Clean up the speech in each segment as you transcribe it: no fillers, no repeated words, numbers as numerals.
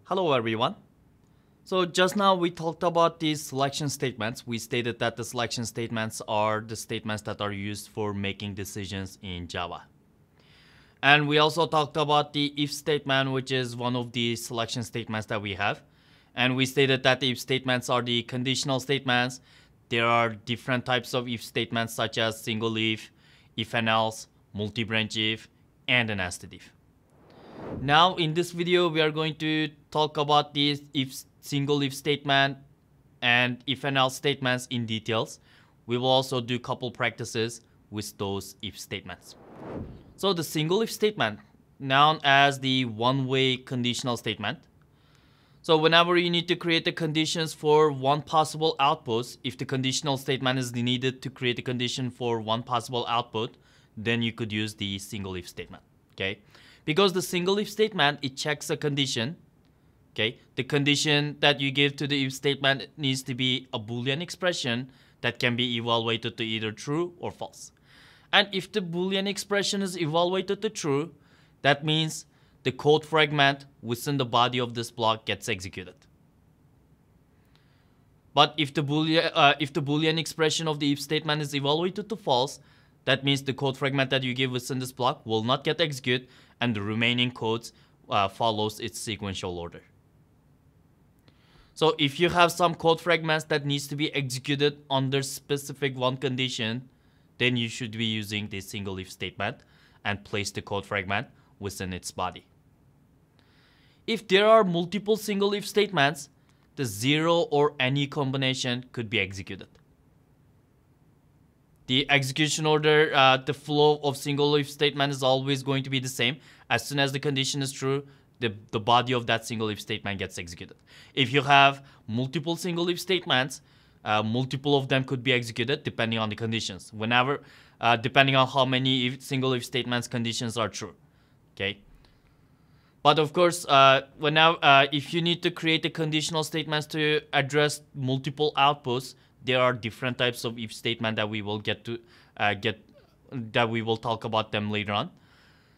Hello everyone. So just now we talked about these selection statements. We stated that the selection statements are the statements that are used for making decisions in Java. And we also talked about the if statement, which is one of the selection statements that we have. And we stated that the if statements are the conditional statements. There are different types of if statements such as single if and else, multi-branch if, and a nested if. Now in this video we are going to talk about these single if statement and if and else statements in details. We will also do couple practices with those if statements. So the single if statement, known as the one-way conditional statement. So whenever you need to create the conditions for one possible output, if the conditional statement is needed to create a condition for one possible output, then you could use the single if statement. Okay. Because the single if statement, it checks a condition. Okay, the condition that you give to the if statement needs to be a Boolean expression that can be evaluated to either true or false. And if the Boolean expression is evaluated to true, that means the code fragment within the body of this block gets executed. But if the Boolean expression of the if statement is evaluated to false, that means the code fragment that you give within this block will not get executed, and the remaining codes follows its sequential order. So if you have some code fragments that needs to be executed under specific one condition, then you should be using the single if statement and place the code fragment within its body. If there are multiple single if statements, the zero or any combination could be executed. The execution order, the flow of single if statement is always going to be the same. As soon as the condition is true, the body of that single if statement gets executed. If you have multiple single if statements, multiple of them could be executed depending on the conditions. Whenever, depending on how many single if statements conditions are true. Okay. But of course, if you need to create the conditional statements to address multiple outputs, there are different types of if statement that we will that we will talk about them later on.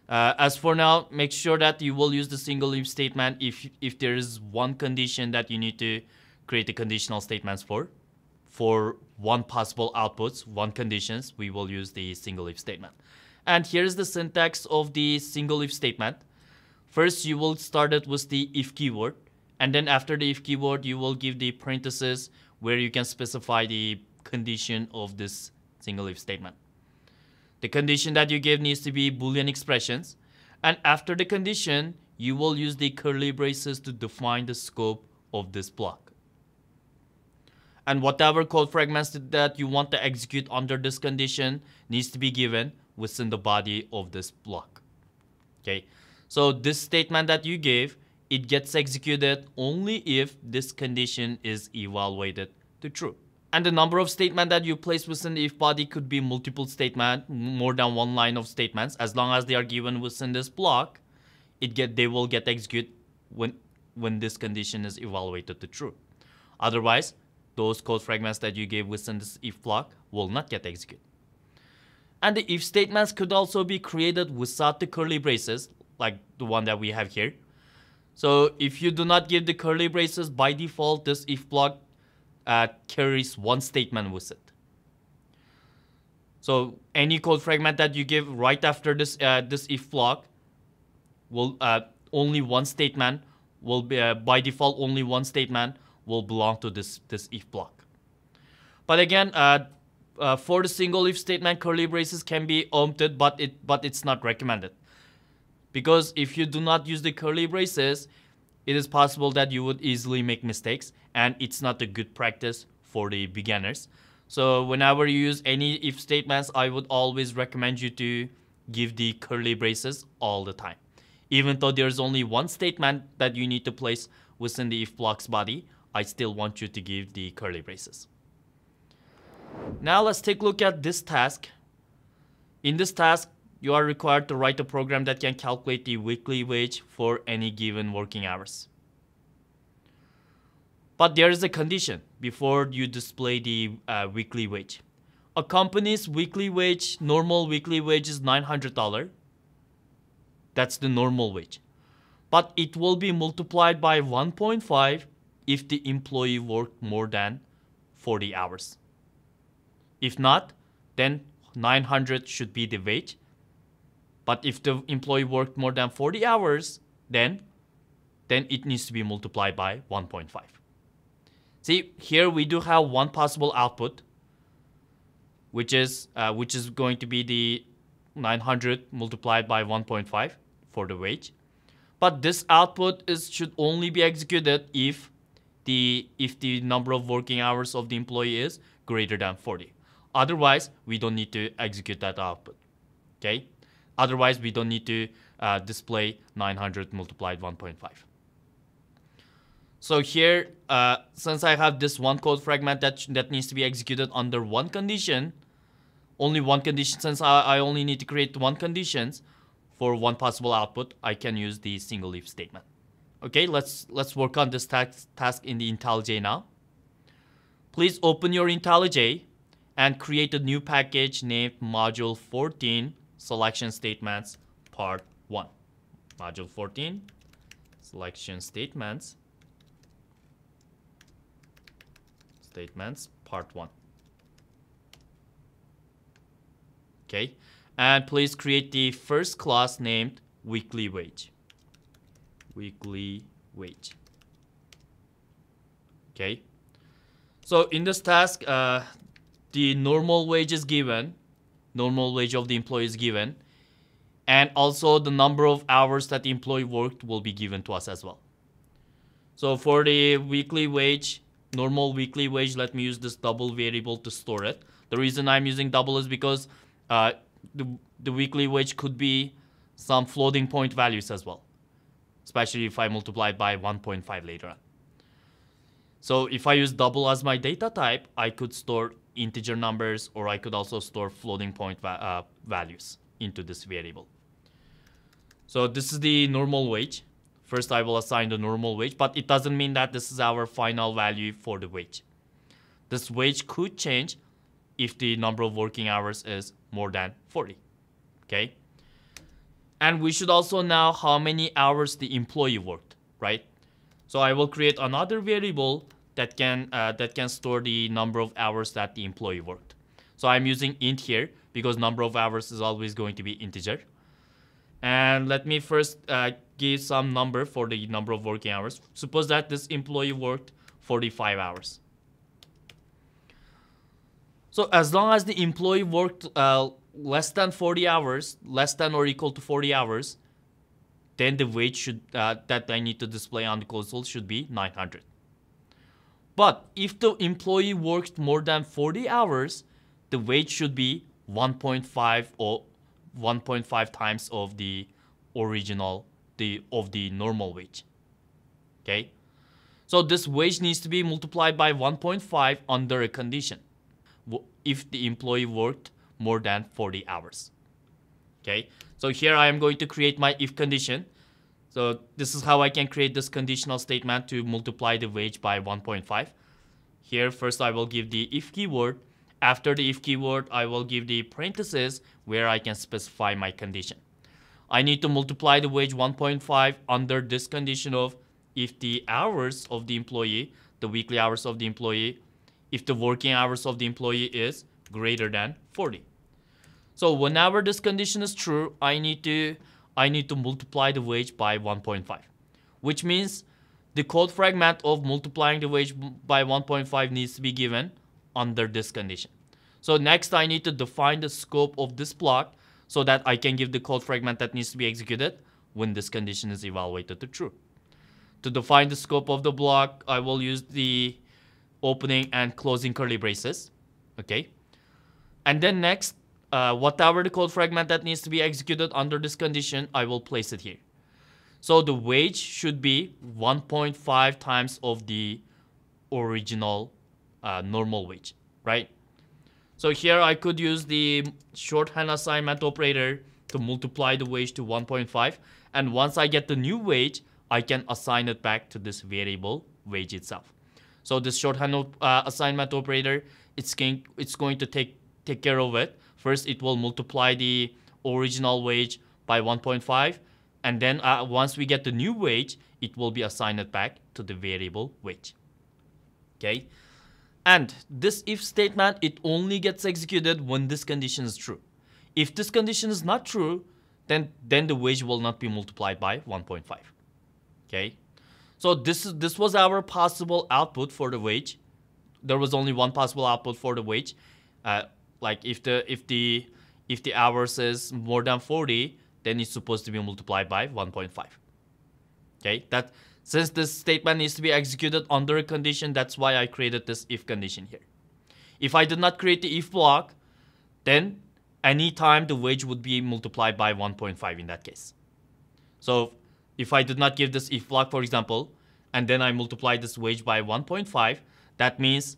As for now, make sure that you will use the single if statement if there is one condition that you need to create the conditional statements for. For one possible outputs, one conditions, we will use the single if statement. And here's the syntax of the single if statement. First, you will start it with the if keyword, and then after the if keyword, you will give the parentheses where you can specify the condition of this single if statement. The condition that you give needs to be Boolean expressions, and after the condition, you will use the curly braces to define the scope of this block. And whatever code fragments that you want to execute under this condition needs to be given within the body of this block. Okay, so this statement that you gave, it gets executed only if this condition is evaluated to true. And the number of statements that you place within the if body could be multiple statements, more than one line of statements. As long as they are given within this block, they will get executed when this condition is evaluated to true. Otherwise, those code fragments that you gave within this if block will not get executed. And the if statements could also be created without the curly braces, like the one that we have here. So if you do not give the curly braces, by default, this if block carries one statement with it. So any code fragment that you give right after this if block will only one statement will be by default only one statement will belong to this if block. But again, for the single if statement, curly braces can be omitted, but it's not recommended. Because if you do not use the curly braces, it is possible that you would easily make mistakes, and it's not a good practice for the beginners. So whenever you use any if statements, I would always recommend you to give the curly braces all the time. Even though there's only one statement that you need to place within the if block's body, I still want you to give the curly braces. Now let's take a look at this task. In this task, you are required to write a program that can calculate the weekly wage for any given working hours. But there is a condition before you display the weekly wage. A company's weekly wage, normal weekly wage is $900. That's the normal wage. but it will be multiplied by 1.5 if the employee worked more than 40 hours. If not, then 900 should be the wage. But if the employee worked more than 40 hours, then it needs to be multiplied by 1.5. See, here we do have one possible output, which is going to be the 900 multiplied by 1.5 for the wage. But this output should only be executed if the number of working hours of the employee is greater than 40. Otherwise, we don't need to execute that output. Okay? Otherwise, we don't need to display 900 multiplied 1.5. So here, since I have this one code fragment that needs to be executed under one condition, only one condition, since I only need to create one condition for one possible output, I can use the single if statement. Okay, let's work on this task in the IntelliJ now. Please open your IntelliJ and create a new package named Module 14 Selection Statements Part 1. Module 14 Selection Statements Part 1. Okay, and please create the first class named Weekly Wage. Weekly Wage. Okay, so in this task, the normal wage is given, normal wage of the employee is given, and also the number of hours that the employee worked will be given to us as well. So for the weekly wage, normal weekly wage, let me use this double variable to store it. The reason I'm using double is because the weekly wage could be some floating point values as well, especially if I multiply it by 1.5 later on. So if I use double as my data type, I could store integer numbers, or I could also store floating point values into this variable. So this is the normal wage. First, I will assign the normal wage, but it doesn't mean that this is our final value for the wage. This wage could change if the number of working hours is more than 40. Okay? And we should also know how many hours the employee worked, right? So I will create another variable that can store the number of hours that the employee worked. So I'm using int here because number of hours is always going to be integer. And let me first give some number for the number of working hours. Suppose that this employee worked 45 hours. So as long as the employee worked less than 40 hours, less than or equal to 40 hours, then the wage should that I need to display on the console should be 900. But if the employee worked more than 40 hours, the wage should be 1.5 or 1.5 times of the original of the normal wage. Okay? So this wage needs to be multiplied by 1.5 under a condition if the employee worked more than 40 hours. Okay? So here I am going to create my if condition. So this is how I can create this conditional statement to multiply the wage by 1.5. Here first I will give the if keyword. After the if keyword, I will give the parentheses where I can specify my condition. I need to multiply the wage 1.5 under this condition of if the hours of the employee, the weekly hours of the employee, if the working hours of the employee is greater than 40. So whenever this condition is true, I need to multiply the wage by 1.5, which means the code fragment of multiplying the wage by 1.5 needs to be given under this condition. So next I need to define the scope of this block so that I can give the code fragment that needs to be executed when this condition is evaluated to true. To define the scope of the block, I will use the opening and closing curly braces. Okay. And then next, whatever the code fragment that needs to be executed under this condition, I will place it here. So the wage should be 1.5 times of the original normal wage, right? So here I could use the shorthand assignment operator to multiply the wage to 1.5. And once I get the new wage, I can assign it back to this variable wage itself. So this shorthand assignment operator, it's going to take care of it. First, it will multiply the original wage by 1.5. And then once we get the new wage, it will be assigned back to the variable wage. Okay. And this if statement, it only gets executed when this condition is true. If this condition is not true, then the wage will not be multiplied by 1.5. Okay. So this was our possible output for the wage. There was only one possible output for the wage. Like if the hours is more than 40, then it's supposed to be multiplied by 1.5. Okay. That since this statement needs to be executed under a condition, that's why I created this if condition here. If I did not create the if block, then anytime the wage would be multiplied by 1.5 in that case. So if I did not give this if block, for example, and then I multiply this wage by 1.5, that means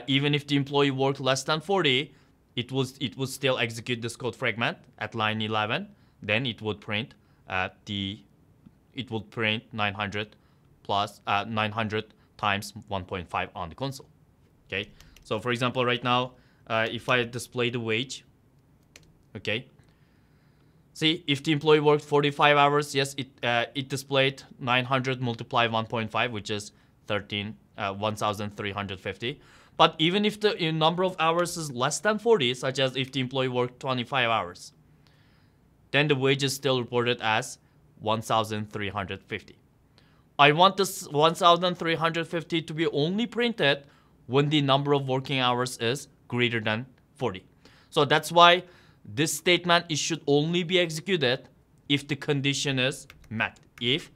even if the employee worked less than 40, it would still execute this code fragment at line 11. Then it would print 900 plus 900 times 1.5 on the console. Okay. So for example, right now, if I display the wage, okay. See, if the employee worked 45 hours, yes, it displayed 900 multiplied 1.5, which is 1,350. But even if the number of hours is less than 40, such as if the employee worked 25 hours, then the wage is still reported as 1,350. I want this 1,350 to be only printed when the number of working hours is greater than 40. So that's why this statement, it should only be executed if the condition is met. If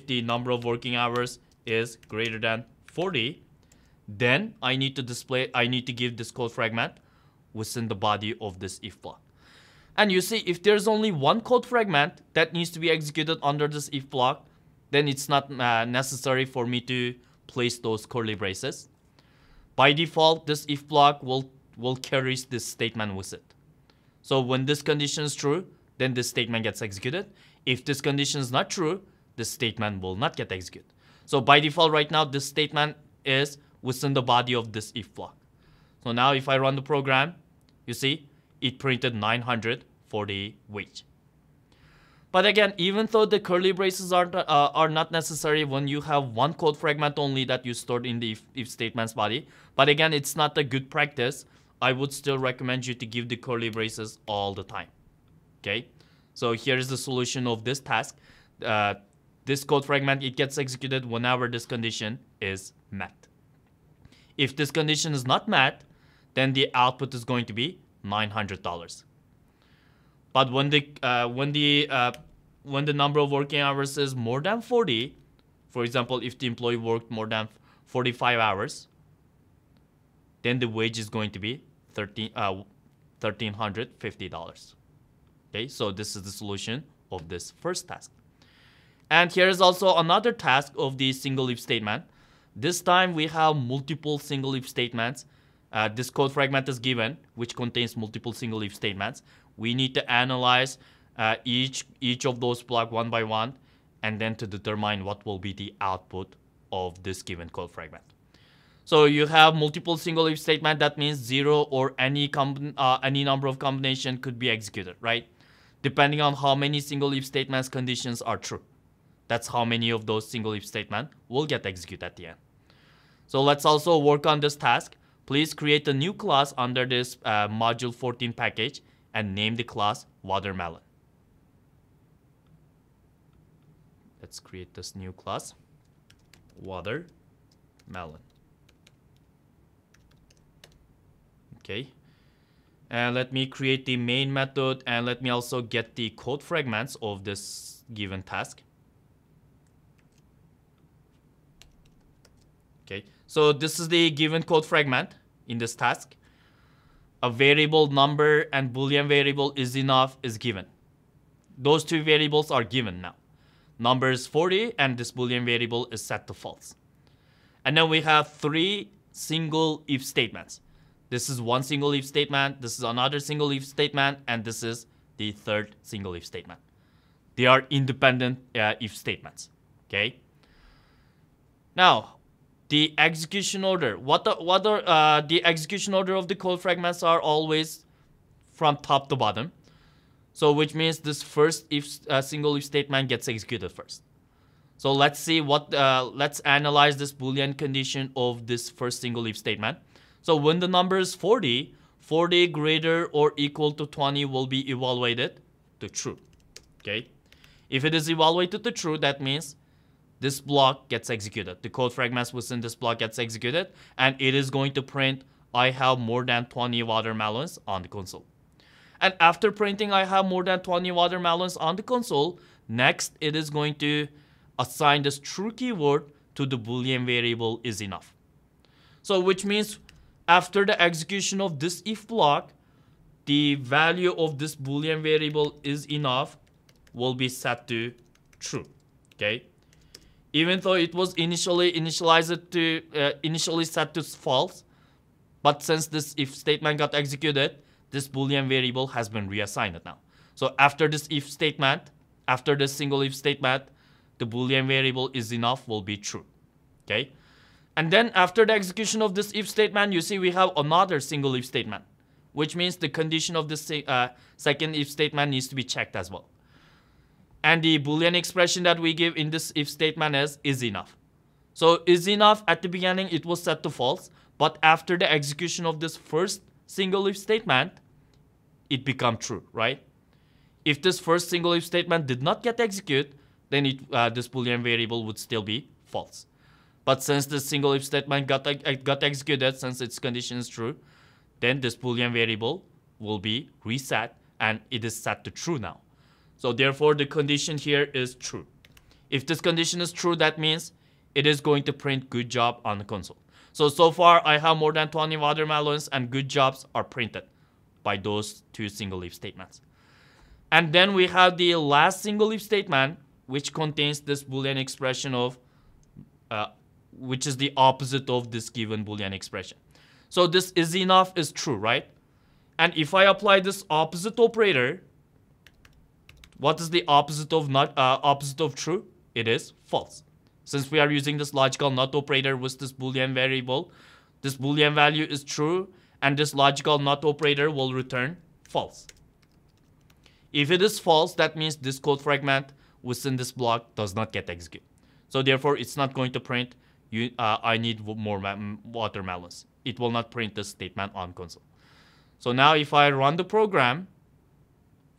the number of working hours is greater than 40, then I need to give this code fragment within the body of this if block. And you see, if there's only one code fragment that needs to be executed under this if block, then it's not necessary for me to place those curly braces. By default, this if block will carry this statement with it. So when this condition is true, then this statement gets executed. If this condition is not true, this statement will not get executed. So by default right now, this statement is within the body of this if block. So now if I run the program, you see, it printed 900 for the wage. But again, even though the curly braces are not necessary when you have one code fragment only that you stored in the if statement's body, but again, it's not a good practice. I would still recommend you to give the curly braces all the time. Okay, so here is the solution of this task. This code fragment, it gets executed whenever this condition is met. If this condition is not met, then the output is going to be $900. But when the number of working hours is more than 40, for example, if the employee worked more than 45 hours, then the wage is going to be $1,350. Okay, so this is the solution of this first task. And here is also another task of the single if statement. This time we have multiple single if statements. This code fragment is given, which contains multiple single if statements. We need to analyze each of those blocks one by one, and then to determine what will be the output of this given code fragment. So you have multiple single if statement. That means 0 or any number of combination could be executed, right? Depending on how many single if statements conditions are true. That's how many of those single if statements will get executed at the end. So let's also work on this task. Please create a new class under this module 14 package and name the class watermelon. Let's create this new class, watermelon. Okay. And let me create the main method, and let me also get the code fragments of this given task. Okay, so this is the given code fragment in this task. A variable number and Boolean variable is enough is given. Those two variables are given now. Number is 40 and this Boolean variable is set to false. And then we have 3 single if statements. This is one single if statement, this is another single if statement, and this is the third single if statement. They are independent if statements. Okay. Now, the execution order. The execution order of the code fragments are always from top to bottom. So which means this first single if statement gets executed first. So let's see let's analyze this Boolean condition of this first single if statement. So when the number is 40, 40 greater or equal to 20 will be evaluated to true. Okay. If it is evaluated to true, that means this block gets executed. The code fragments within this block gets executed, and it is going to print I have more than 20 watermelons on the console. And after printing I have more than 20 watermelons on the console, next it is going to assign this true keyword to the Boolean variable is enough. So which means after the execution of this if block, the value of this Boolean variable is enough will be set to true. Okay. Even though it was initially set to false, but since this if statement got executed, this Boolean variable has been reassigned now. So after this if statement, after this single if statement, the Boolean variable is enough will be true. Okay. And then after the execution of this if statement, you see we have another single if statement, which means the condition of this second if statement needs to be checked as well. And the Boolean expression that we give in this if statement is enough. So is enough at the beginning it was set to false, but after the execution of this first single if statement, it become true, right? If this first single if statement did not get executed, then this Boolean variable would still be false. But since the single if statement got executed, since its condition is true, then this Boolean variable will be reset and it is set to true now. So therefore the condition here is true. If this condition is true, that means it is going to print good job on the console. So far I have more than 20 watermelons and good jobs are printed by those two single if statements. And then we have the last single if statement, which contains this Boolean expression of which is the opposite of this given Boolean expression. So this is enough is true, right? And if I apply this opposite operator, what is the opposite of true? It is false. Since we are using this logical not operator with this Boolean variable, this Boolean value is true, and this logical not operator will return false. If it is false, that means this code fragment within this block does not get executed. So therefore, it's not going to print I need more watermelons. It will not print this statement on console. So now if I run the program,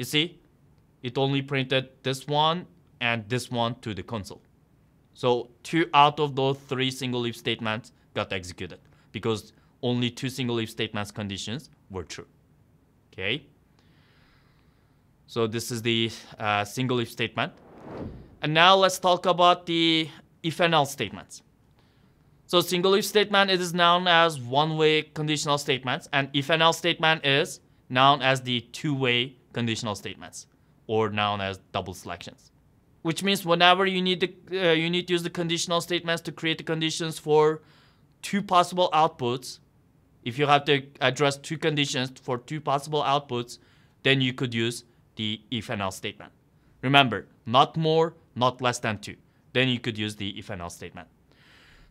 you see, it only printed this one and this one to the console. So 2 out of those 3 single if statements got executed because only 2 single if statements conditions were true. Okay. So this is the single if statement. And now let's talk about the if and else statements. So single if statement, it is known as one-way conditional statements, and if and else statement is known as the two-way conditional statements, or known as double selections. Which means whenever you need to use the conditional statements to create the conditions for 2 possible outputs, if you have to address 2 conditions for 2 possible outputs, then you could use the if and else statement. Remember, not more, not less than 2. Then you could use the if and else statement.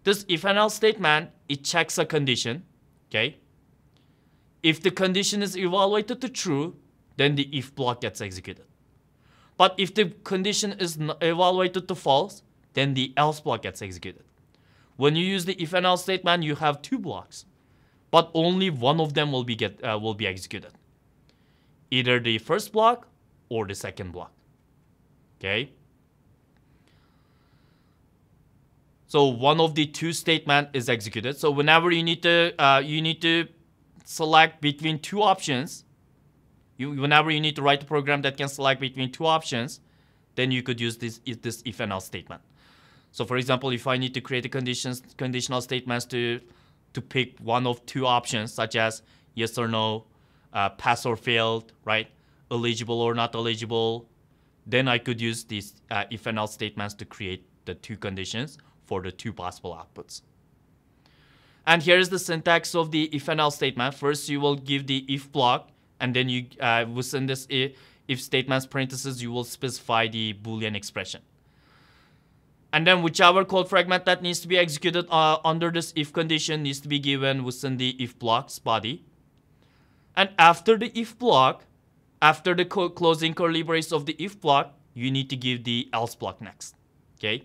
This if and else statement, it checks a condition, okay? If the condition is evaluated to true, then the if block gets executed. But if the condition is evaluated to false, then the else block gets executed. When you use the if and else statement, you have 2 blocks, but only one of them will be executed. Either the first block or the second block. Okay? So one of the 2 statement is executed. So whenever you need to select between 2 options, whenever you need to write a program that can select between 2 options, then you could use this if and else statement. So for example, if I need to create a conditional statements to pick one of 2 options, such as yes or no, pass or failed, right, eligible or not eligible, then I could use these if and else statements to create the 2 conditions for the 2 possible outputs. And here is the syntax of the if and else statement. First, you will give the if block, and then you within this if statements parentheses, you will specify the Boolean expression. And then whichever code fragment that needs to be executed under this if condition needs to be given within the if block's body. And after the if block, After the closing curly brace of the if block, you need to give the else block next. Okay.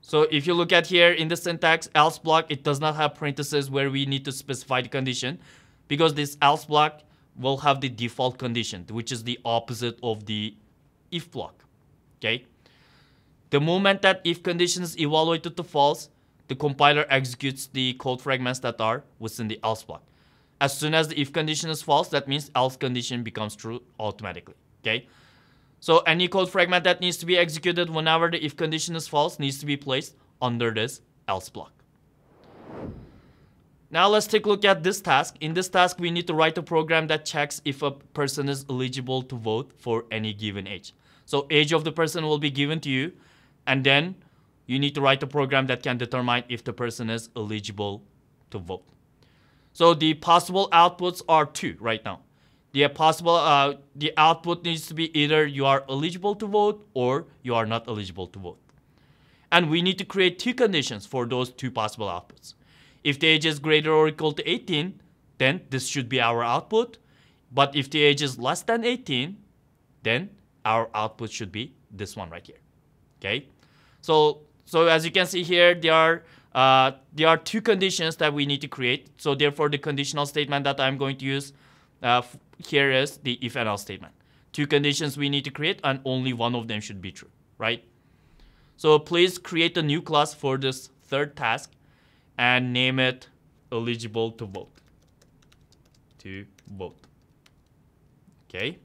So if you look at here in the syntax, else block, it does not have parentheses where we need to specify the condition, because this else block will have the default condition, which is the opposite of the if block. Okay. The moment that if condition is evaluated to false, the compiler executes the code fragments that are within the else block. As soon as the if condition is false, that means else condition becomes true automatically. Okay. So any code fragment that needs to be executed whenever the if condition is false needs to be placed under this else block. Now let's take a look at this task. In this task, we need to write a program that checks if a person is eligible to vote for any given age. So age of the person will be given to you, and then you need to write a program that can determine if the person is eligible to vote. So the possible outputs are two right now. The output needs to be either you are eligible to vote or you are not eligible to vote. And we need to create two conditions for those two possible outputs. If the age is greater or equal to 18, then this should be our output. But if the age is less than 18, then our output should be this one right here. Okay? So as you can see here, there are two conditions that we need to create. So therefore, the conditional statement that I'm going to use here is the if and else statement. Two conditions we need to create, and only one of them should be true, right? So please create a new class for this third task and name it eligible to vote. Okay.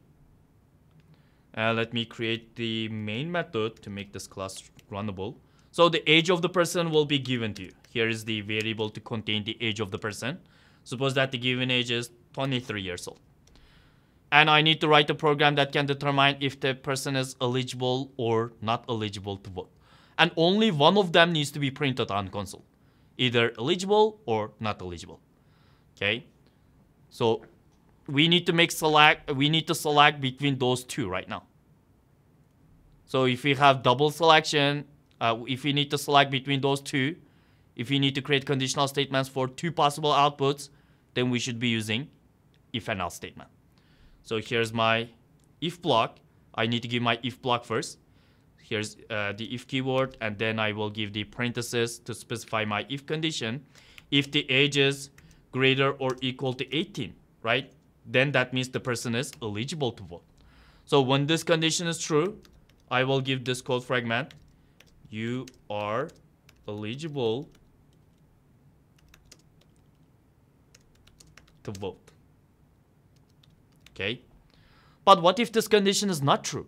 Let me create the main method to make this class runnable. So the age of the person will be given to you. Here is the variable to contain the age of the person. Suppose that the given age is 23 years old. And I need to write a program that can determine if the person is eligible or not eligible to vote. And only one of them needs to be printed on console. Either eligible or not eligible. Okay? So we need to select between those two right now. So if we have double selection, if we need to select between those two, if we need to create conditional statements for two possible outputs, then we should be using if and else statement. So here's my if block. I need to give my if block first. Here's the if keyword, and then I will give the parentheses to specify my if condition. If the age is greater or equal to 18, right? Then that means the person is eligible to vote. So when this condition is true, I will give this code fragment. You are eligible to vote. Okay. But what if this condition is not true?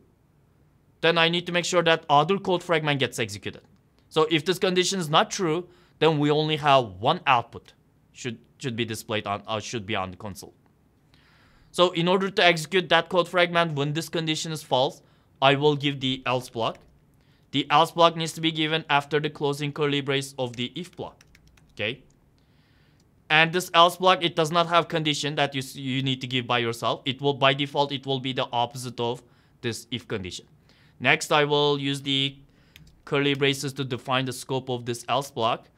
Then I need to make sure that other code fragment gets executed. So if this condition is not true, then we only have one output should be displayed on should be on the console. So in order to execute that code fragment when this condition is false, I will give the else block. The else block needs to be given after the closing curly brace of the if block. Okay. And this else block, it does not have condition that you need to give by yourself. It will, by default, it will be the opposite of this if condition. Next, I will use the curly braces to define the scope of this else block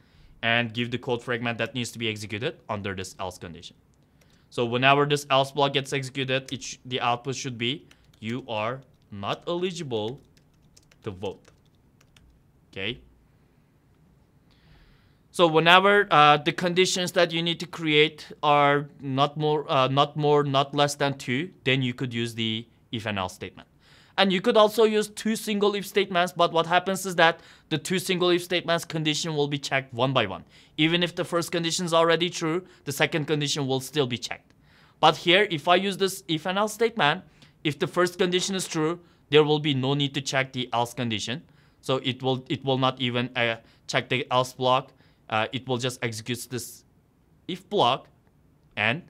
and give the code fragment that needs to be executed under this else condition. So whenever this else block gets executed, the output should be you are not eligible to vote. Okay. So whenever the conditions that you need to create are not less than 2, then you could use the if and else statement. And you could also use 2 single if statements, but what happens is that the 2 single if statements condition will be checked one by one. Even if the first condition is already true, the second condition will still be checked. But here, if I use this if and else statement, if the first condition is true, there will be no need to check the else condition. So it will not even check the else block. It will just execute this if block, and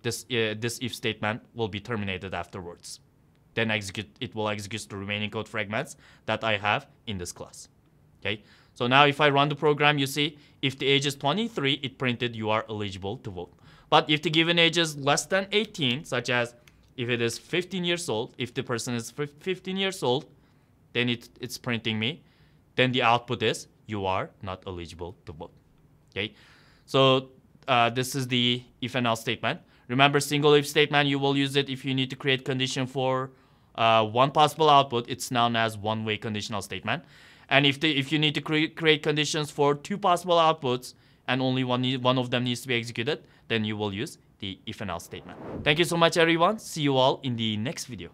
this if statement will be terminated afterwards. Then it will execute the remaining code fragments that I have in this class. Okay. So now if I run the program, you see if the age is 23, it printed you are eligible to vote. But if the given age is less than 18, such as if it is 15 years old, if the person is 15 years old, then it's printing me. Then the output is you are not eligible to vote. Okay. So this is the if and else statement. Remember, single if statement, you will use it if you need to create condition for one possible output. It's known as one-way conditional statement. And if you need to create conditions for two possible outputs and only one of them needs to be executed, then you will use the if and else statement. Thank you so much, everyone. See you all in the next video.